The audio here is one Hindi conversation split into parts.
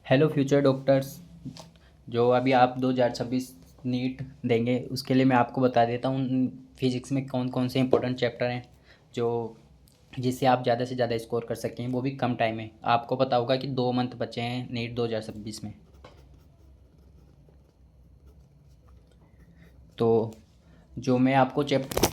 Hello future doctors. जो अभी आप 2026 नीट देंगे उसके लिए मैं आपको बता देता हूँ फिज़िक्स में कौन कौन से इंपॉर्टेंट चैप्टर हैं जो जिससे आप ज़्यादा से ज़्यादा स्कोर कर सकें, वो भी कम टाइम में। आपको पता होगा कि 2 मंथ बचे हैं नीट 2026 में। तो जो मैं आपको चैप्टर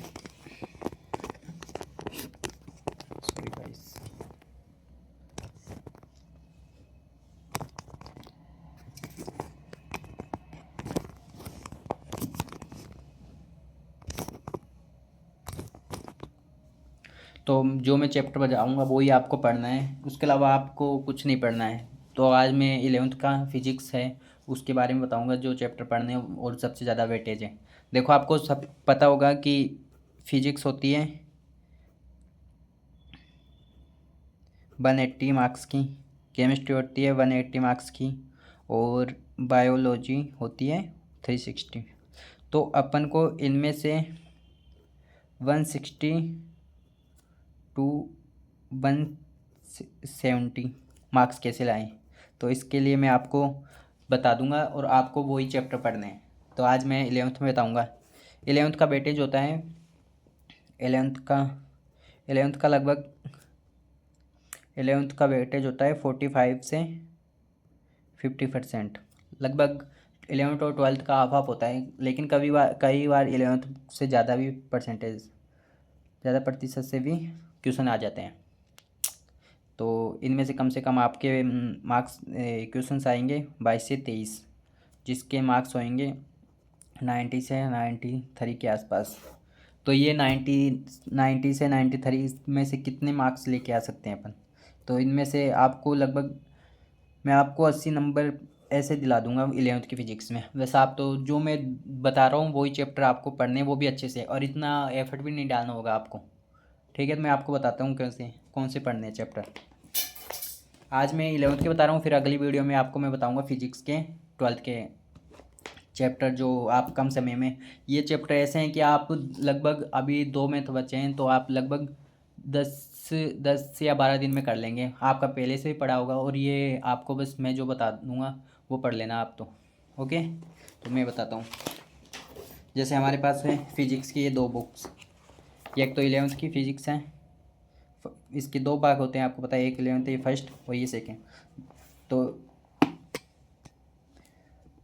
तो जो मैं चैप्टर बताऊँगा वो ही आपको पढ़ना है, उसके अलावा आपको कुछ नहीं पढ़ना है। तो आज मैं 11th का फिजिक्स है उसके बारे में बताऊँगा, जो चैप्टर पढ़ने हैं और सबसे ज़्यादा वेटेज है। देखो, आपको सब पता होगा कि फिजिक्स होती है 180 मार्क्स की, केमिस्ट्री होती है 180 मार्क्स की, और बायोलॉजी होती है 360। तो अपन को इनमें से 160 टू 170 मार्क्स कैसे लाएं, तो इसके लिए मैं आपको बता दूंगा और आपको वही चैप्टर पढ़ने हैं। तो आज मैं 11th में बताऊंगा। 11th का वेटेज होता है 11th का 11th का लगभग 11th का वेटेज होता है 45 से 50%। लगभग 11th और 12th का हाफ हाफ होता है, लेकिन कई बार 11th से ज़्यादा भी ज़्यादा प्रतिशत से भी क्वेश्चन आ जाते हैं। तो इनमें से कम आपके मार्क्स क्वेश्चंस आएंगे 22 से 23, जिसके मार्क्स होंगे 90 से 93 के आसपास। तो ये 90 से 93 में से कितने मार्क्स लेके आ सकते हैं अपन? तो इनमें से आपको लगभग मैं आपको 80 नंबर ऐसे दिला दूंगा 11th की फ़िज़िक्स में। वैसे आप तो जो मैं बता रहा हूँ वही चैप्टर आपको पढ़ने, वो भी अच्छे से, और इतना एफर्ट भी नहीं डालना होगा आपको। ठीक है, तो मैं आपको बताता हूँ कौन से पढ़ने हैं चैप्टर। आज मैं 11th के बता रहा हूँ, फिर अगली वीडियो में आपको मैं बताऊँगा फिजिक्स के 12th के चैप्टर, जो आप कम समय में। ये चैप्टर ऐसे हैं कि आप लगभग अभी 2 मंथ बचे हैं तो आप लगभग 10 से 12 दिन में कर लेंगे। आपका पहले से ही पढ़ा होगा, और ये आपको बस मैं जो बता दूंगा वो पढ़ लेना आप। तो ओके, तो मैं बताता हूँ। जैसे हमारे पास है फिजिक्स की ये 2 बुक्स, ये एक तो 11th की फिजिक्स है। इसके 2 भाग होते हैं, आपको पता है, एक 11th ये फर्स्ट और ये सेकेंड। तो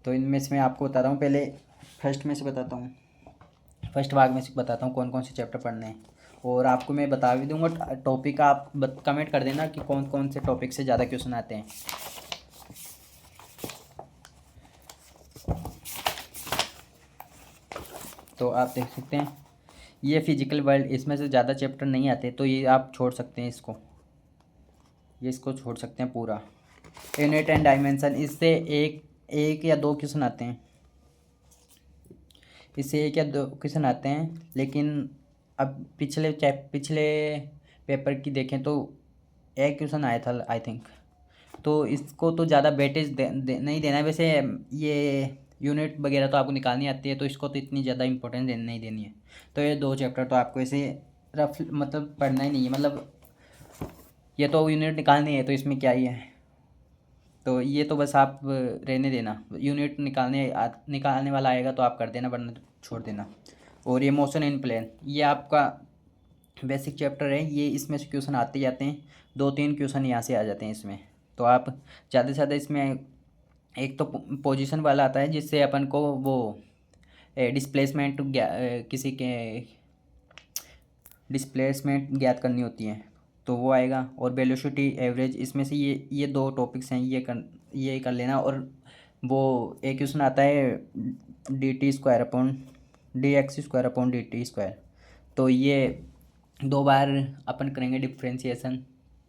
इनमें से मैं आपको बता रहा हूँ, पहले फर्स्ट में से बताता हूँ, फर्स्ट भाग में से बताता हूँ कौन कौन से चैप्टर पढ़ने हैं। और आपको मैं बता भी दूंगा टॉपिक, आप कमेंट कर देना कि कौन कौन से टॉपिक से ज़्यादा क्वेश्चन आते हैं। तो आप देख सकते हैं ये फिजिकल वर्ल्ड, इसमें से ज़्यादा चैप्टर नहीं आते, तो ये आप छोड़ सकते हैं इसको छोड़ सकते हैं पूरा। यूनिट एंड डायमेंशन, इससे एक एक या दो क्वेश्चन आते हैं, इससे एक या दो क्वेश्चन आते हैं। लेकिन अब पिछले पेपर की देखें तो एक क्वेश्चन आया था आई थिंक। तो इसको तो ज़्यादा वेटेज नहीं देना है। वैसे ये यूनिट वगैरह तो आपको निकालनी आती है, तो इसको तो इतनी ज़्यादा इंपॉर्टेंस नहीं देनी है। तो ये 2 चैप्टर तो आपको ऐसे रफ मतलब पढ़ना ही नहीं है, मतलब ये तो यूनिट निकालनी है तो इसमें क्या ही है। तो ये तो बस आप रहने देना, यूनिट निकालने वाला आएगा तो आप कर देना, वरना तो छोड़ देना। और ये मोशन इन प्लेन, ये आपका बेसिक चैप्टर है, ये इसमें से क्वेश्चन आते जाते हैं, 2-3 क्वेश्चन यहाँ से आ जाते हैं इसमें। तो आप ज़्यादा से ज़्यादा इसमें एक तो पोजीशन वाला आता है, जिससे अपन को वो डिस्प्लेसमेंट किसी के डिस्प्लेसमेंट ज्ञात करनी होती है, तो वो आएगा। और वेलोसिटी एवरेज, इसमें से ये 2 टॉपिक्स हैं, ये कर लेना। और वो एक क्वेश्चन आता है dt² अपॉन dt²। तो ये 2 बार अपन करेंगे डिफ्रेंशिएशन।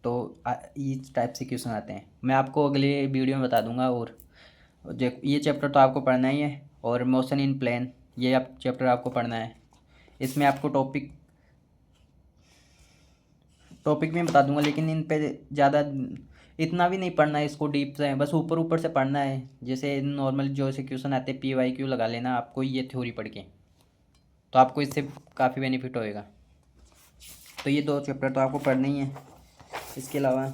तो इस टाइप से क्वेश्चन आते हैं, मैं आपको अगले वीडियो में बता दूंगा। और ये चैप्टर तो आपको पढ़ना ही है। और मोशन इन प्लेन, ये चैप्टर आपको पढ़ना है। इसमें आपको टॉपिक में बता दूंगा, लेकिन इन पे ज़्यादा इतना भी नहीं पढ़ना है, इसको डीप से बस ऊपर ऊपर से पढ़ना है। जैसे नॉर्मल जो से क्वेश्चन आते हैं PYQ लगा लेना आपको ये थ्योरी पढ़ के, तो आपको इससे काफ़ी बेनिफिट होएगा। तो ये 2 चैप्टर तो आपको पढ़ने ही है। इसके अलावा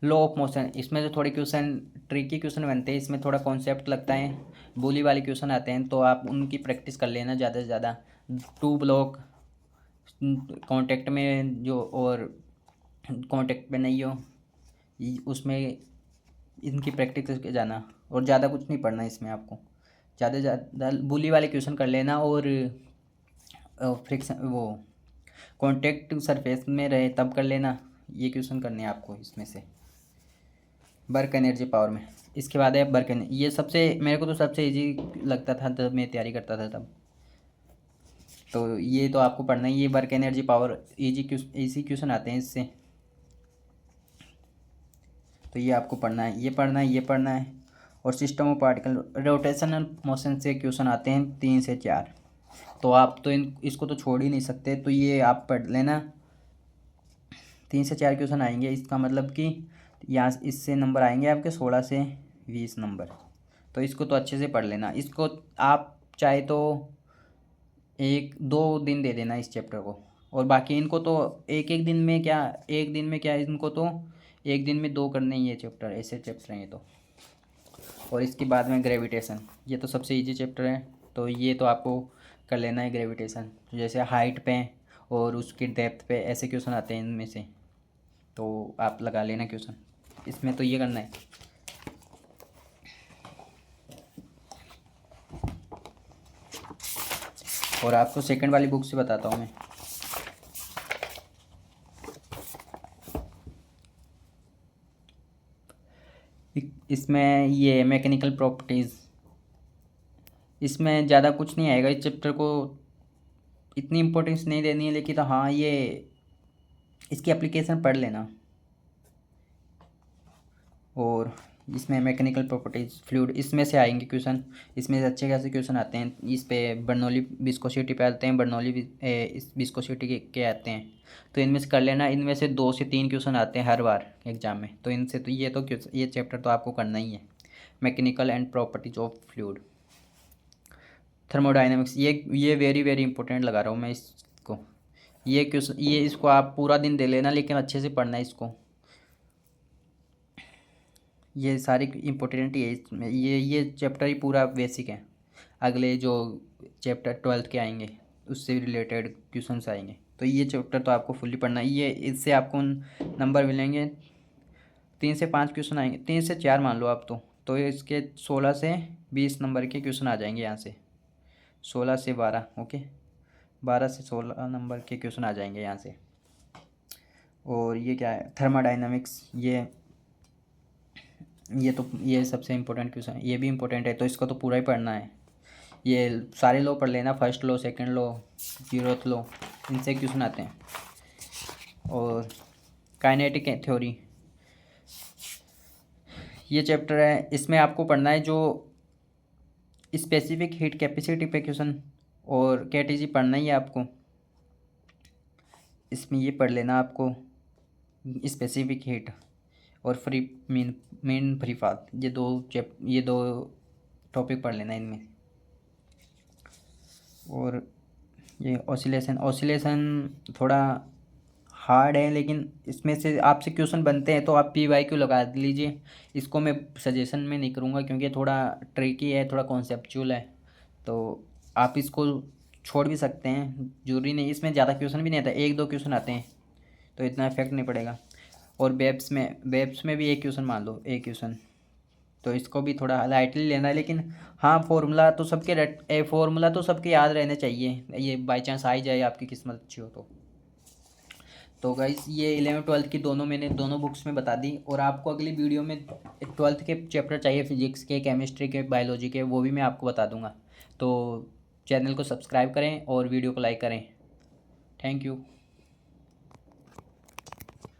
लॉ ऑफ मोशन, इसमें जो थोड़े क्वेश्चन ट्रिकी क्वेश्चन बनते हैं, इसमें थोड़ा कॉन्सेप्ट लगता है, बोली वाले क्वेश्चन आते हैं, तो आप उनकी प्रैक्टिस कर लेना ज़्यादा से ज़्यादा। टू ब्लॉक कांटेक्ट में जो, और कांटेक्ट में नहीं हो, उसमें इनकी प्रैक्टिस करके जाना, और ज़्यादा कुछ नहीं पढ़ना इसमें आपको। ज़्यादा से ज़्यादा बोली वाले क्वेश्चन कर लेना, और फ्रिक्शन वो कांटेक्ट सरफेस में रहे तब कर लेना, ये क्वेश्चन करने हैं आपको इसमें से वर्क एनर्जी पावर में। इसके बाद है वर्क एनर्जी, ये सबसे मेरे को तो सबसे इजी लगता था जब मैं तैयारी करता था तब, तो ये तो आपको पढ़ना ही, ये work energy power easy question आते हैं इससे, तो ये आपको पढ़ना है, ये पढ़ना है, ये पढ़ना है। और system of particle rotational motion से क्वेश्चन आते हैं 3 से 4, तो आप तो इसको तो छोड़ ही नहीं सकते, तो ये आप पढ़ लेना। 3 से 4 क्वेश्चन आएंगे, इसका मतलब कि यहाँ इससे नंबर आएंगे आपके 16 से 20 नंबर, तो इसको तो अच्छे से पढ़ लेना। इसको आप चाहे तो 1-2 दिन दे देना इस चैप्टर को, और बाकी इनको तो एक एक दिन में क्या, एक दिन में क्या, इनको तो एक दिन में 2 करने ही है चैप्टर, ऐसे चैप्टर हैं ये तो। और इसके बाद में ग्रेविटेशन, ये तो सबसे इजी चैप्टर है, तो ये तो आपको कर लेना है ग्रेविटेशन, जैसे हाइट पे और उसकी डेप्थ पे ऐसे क्वेश्चन आते हैं इनमें से, तो आप लगा लेना क्वेश्चन इसमें, तो ये करना है। और आपको सेकंड वाली बुक से बताता हूँ मैं। इसमें ये मैकेनिकल प्रॉपर्टीज़, इसमें ज़्यादा कुछ नहीं आएगा, इस चैप्टर को इतनी इम्पोर्टेंस नहीं देनी है, लेकिन तो हाँ ये इसकी एप्लीकेशन पढ़ लेना। और इसमें मैकेनिकल प्रॉपर्टीज़ फ्लूइड, इसमें से आएंगे क्वेश्चन, इसमें से अच्छे खासे क्वेश्चन आते हैं, इस पे बर्नौली विस्कोसिटी पे आते हैं, बर्नौली इस विस्कोसिटी के आते हैं, तो इनमें से कर लेना। इनमें से 2 से 3 क्वेश्चन आते हैं हर बार एग्जाम में, तो इनसे तो ये चैप्टर तो आपको करना ही है, mechanical and properties of fluid. Thermodynamics, ये वेरी वेरी इंपॉर्टेंट लगा रहा हूँ मैं इसको, ये क्वेश्चन, ये इसको आप पूरा दिन दे लेना, लेकिन अच्छे से पढ़ना है इसको, ये सारी इम्पोर्टेंट ही है इसमें, ये चैप्टर ही पूरा बेसिक है। अगले जो चैप्टर 12th के आएंगे उससे रिलेटेड क्वेश्चंस आएंगे, तो ये चैप्टर तो आपको फुल्ली पढ़ना है, ये इससे आपको नंबर मिलेंगे। 3 से 5 क्वेश्चन आएंगे, 3 से 4 मान लो आप, तो इसके 16 से 20 नंबर के क्वेश्चन आ जाएंगे यहाँ से, 16 से 12, ओके, 12 से 16 नंबर के क्वेश्चन आ जाएंगे यहाँ से। और ये क्या है, थर्मोडाइनमिक्स, ये सबसे इम्पोर्टेंट क्वेश्चन है, ये भी इम्पोर्टेंट है, तो इसको तो पूरा ही पढ़ना है। ये सारे लॉ पढ़ लेना, first law, second law, 0th law, इनसे क्वेश्चन आते हैं। और काइनेटिक थ्योरी, ये चैप्टर है, इसमें आपको पढ़ना है जो स्पेसिफिक हीट कैपेसिटी पे क्वेश्चन, और केटीजी पढ़ना ही है आपको, इसमें ये पढ़ लेना आपको स्पेसिफिक हीट और फ्री मीन फ्री पाथ, ये दो टॉपिक पढ़ लेना इनमें। और ये ऑसिलेशन थोड़ा हार्ड है, लेकिन इसमें से आपसे क्वेश्चन बनते हैं, तो आप PYQ लगा लीजिए, इसको मैं सजेशन में नहीं करूँगा क्योंकि थोड़ा ट्रिकी है, थोड़ा कॉन्सेप्चुअल है, तो आप इसको छोड़ भी सकते हैं, जरूरी नहीं, इसमें ज़्यादा क्वेश्चन भी नहीं आता, 1-2 क्वेश्चन आते हैं, तो इतना इफेक्ट नहीं पड़ेगा। और वेब्स में भी एक क्वेश्चन मान लो, एक क्वेश्चन, तो इसको भी थोड़ा लाइटली लेना है, लेकिन हाँ फार्मूला तो सबके याद रहने चाहिए, ये बाई चांस आ ही जाए, आपकी किस्मत अच्छी हो तो गाइस ये 11th 12th की मैंने दोनों बुक्स में बता दी, और आपको अगली वीडियो में 12th के चैप्टर चाहिए, फिजिक्स के, केमिस्ट्री के, बायोलॉजी के, वो भी मैं आपको बता दूंगा। तो चैनल को सब्सक्राइब करें और वीडियो को लाइक करें। Thank you.